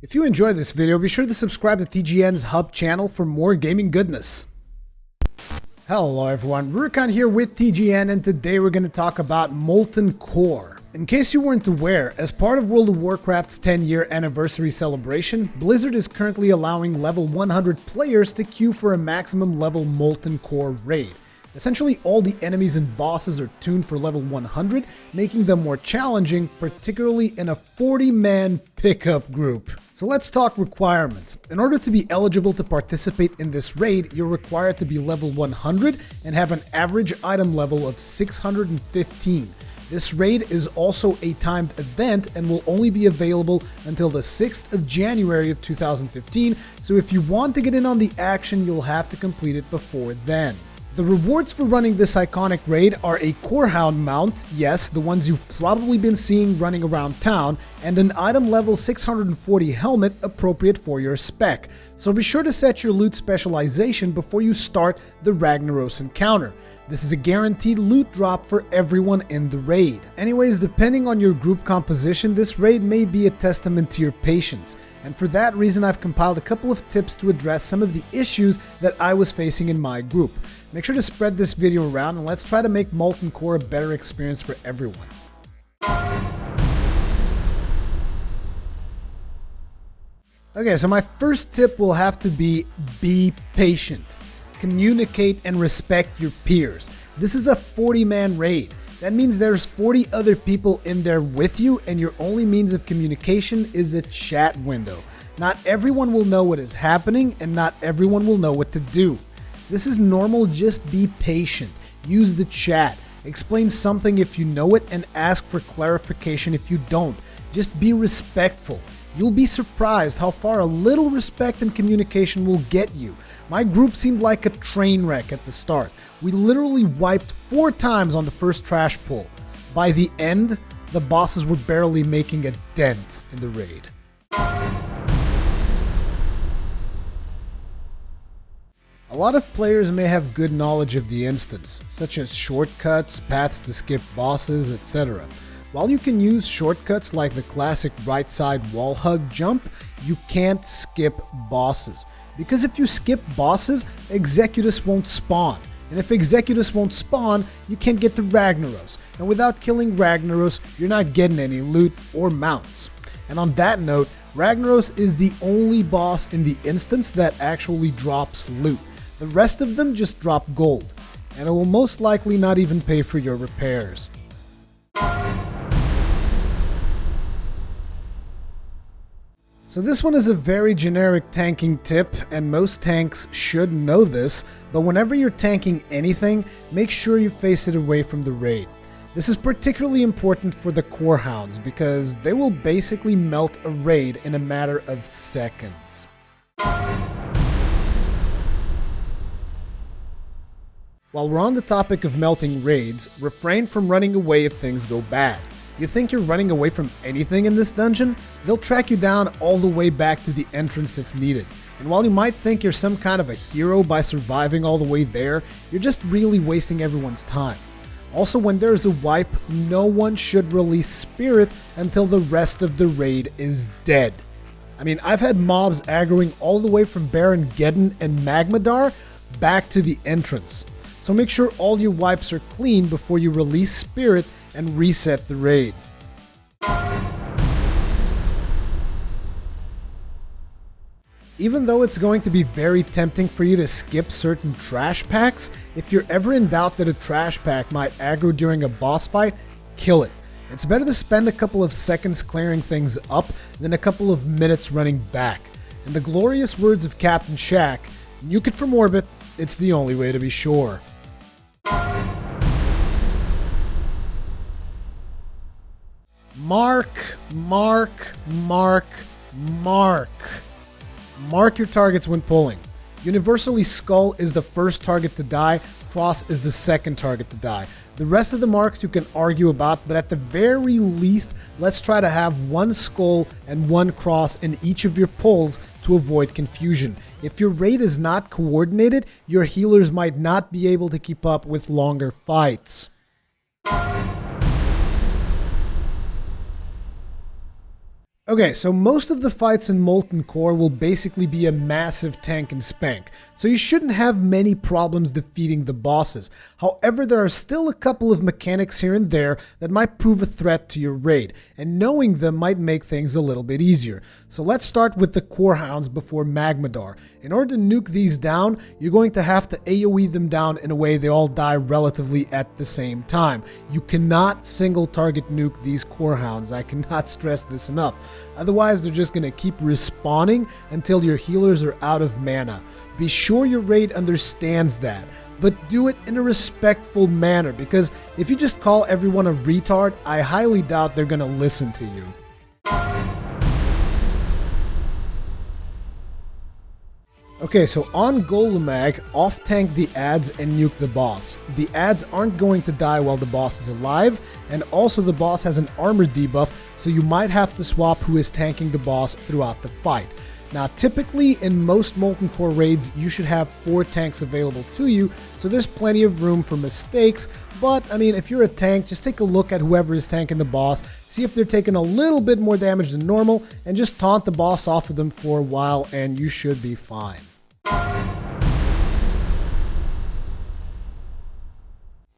If you enjoyed this video, be sure to subscribe to TGN's Hub channel for more gaming goodness. Hello everyone, Rurikhan here with TGN, and today we're going to talk about Molten Core. In case you weren't aware, as part of World of Warcraft's 10-year anniversary celebration, Blizzard is currently allowing level 100 players to queue for a maximum level Molten Core raid. Essentially, all the enemies and bosses are tuned for level 100, making them more challenging, particularly in a 40-man pickup group. So let's talk requirements. In order to be eligible to participate in this raid, you're required to be level 100 and have an average item level of 615. This raid is also a timed event and will only be available until the 6th of January of 2015, so if you want to get in on the action, you'll have to complete it before then. The rewards for running this iconic raid are a Core Hound Mount, yes, the ones you've probably been seeing running around town, and an item level 640 helmet appropriate for your spec. So be sure to set your loot specialization before you start the Ragnaros encounter. This is a guaranteed loot drop for everyone in the raid. Anyways, depending on your group composition, this raid may be a testament to your patience. And for that reason, I've compiled a couple of tips to address some of the issues that I was facing in my group. Make sure to spread this video around and let's try to make Molten Core a better experience for everyone. Okay, so my first tip will have to be patient. Communicate and respect your peers. This is a 40-man raid. That means there's 40 other people in there with you, and your only means of communication is a chat window. Not everyone will know what is happening, and not everyone will know what to do. This is normal, just be patient. Use the chat. Explain something if you know it, and ask for clarification if you don't. Just be respectful. You'll be surprised how far a little respect and communication will get you. My group seemed like a train wreck at the start. We literally wiped 4 times on the first trash pull. By the end, the bosses were barely making a dent in the raid. A lot of players may have good knowledge of the instance, such as shortcuts, paths to skip bosses, etc. While you can use shortcuts like the classic right side wall hug jump, you can't skip bosses. Because if you skip bosses, Executus won't spawn. And if Executus won't spawn, you can't get to Ragnaros. And without killing Ragnaros, you're not getting any loot or mounts. And on that note, Ragnaros is the only boss in the instance that actually drops loot. The rest of them just drop gold. And it will most likely not even pay for your repairs. So this one is a very generic tanking tip, and most tanks should know this, but whenever you're tanking anything, make sure you face it away from the raid. This is particularly important for the Core Hounds, because they will basically melt a raid in a matter of seconds. While we're on the topic of melting raids, refrain from running away if things go bad. You think you're running away from anything in this dungeon? They'll track you down all the way back to the entrance if needed. And while you might think you're some kind of a hero by surviving all the way there, you're just really wasting everyone's time. Also, when there's a wipe, no one should release spirit until the rest of the raid is dead. I mean, I've had mobs aggroing all the way from Baron Geddon and Magmadar back to the entrance. So make sure all your wipes are clean before you release spirit and reset the raid. Even though it's going to be very tempting for you to skip certain trash packs, if you're ever in doubt that a trash pack might aggro during a boss fight, kill it. It's better to spend a couple of seconds clearing things up than a couple of minutes running back. In the glorious words of Captain Shack, nuke it from orbit, it's the only way to be sure. Mark your targets when pulling. Universally, Skull is the first target to die, Cross is the second target to die. The rest of the marks you can argue about, but at the very least, let's try to have 1 Skull and 1 Cross in each of your pulls to avoid confusion. If your raid is not coordinated, your healers might not be able to keep up with longer fights. Okay, so most of the fights in Molten Core will basically be a massive tank and spank, so you shouldn't have many problems defeating the bosses. However, there are still a couple of mechanics here and there that might prove a threat to your raid, and knowing them might make things a little bit easier. So let's start with the Core Hounds before Magmadar. In order to nuke these down, you're going to have to AoE them down in a way they all die relatively at the same time. You cannot single target nuke these Core Hounds, I cannot stress this enough. Otherwise, they're just going to keep respawning until your healers are out of mana. Be sure your raid understands that, but do it in a respectful manner, because if you just call everyone a retard, I highly doubt they're going to listen to you. Okay, so on Golemag, off-tank the adds and nuke the boss. The adds aren't going to die while the boss is alive, and also the boss has an armor debuff, so you might have to swap who is tanking the boss throughout the fight. Now, typically in most Molten Core raids, you should have 4 tanks available to you, so there's plenty of room for mistakes, but I mean, if you're a tank, just take a look at whoever is tanking the boss, see if they're taking a little bit more damage than normal, and just taunt the boss off of them for a while, and you should be fine.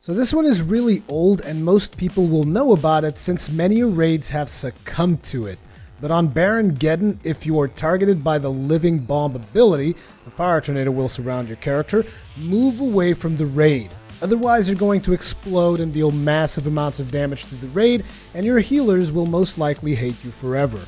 So this one is really old, and most people will know about it since many raids have succumbed to it. But on Baron Geddon, if you are targeted by the Living Bomb ability, a fire tornado will surround your character, move away from the raid. Otherwise, you're going to explode and deal massive amounts of damage to the raid, and your healers will most likely hate you forever.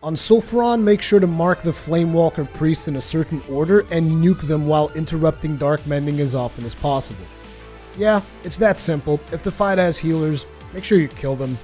On Sulfuron, make sure to mark the Flamewalker Priest in a certain order and nuke them while interrupting Dark Mending as often as possible. Yeah, it's that simple. If the fight has healers, make sure you kill them.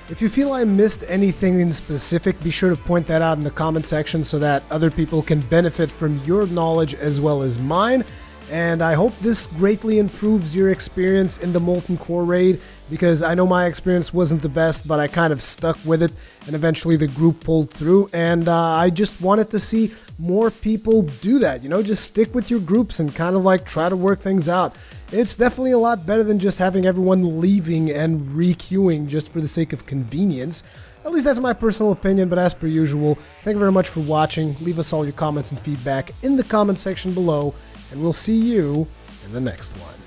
If you feel I missed anything in specific, be sure to point that out in the comment section so that other people can benefit from your knowledge as well as mine. And I hope this greatly improves your experience in the Molten Core raid, because I know my experience wasn't the best, but I kind of stuck with it, and eventually the group pulled through, and I just wanted to see more people do that, you know, just stick with your groups and kind of like try to work things out. It's definitely a lot better than just having everyone leaving and re-queuing just for the sake of convenience. At least that's my personal opinion, but as per usual, thank you very much for watching. Leave us all your comments and feedback in the comment section below, and we'll see you in the next one.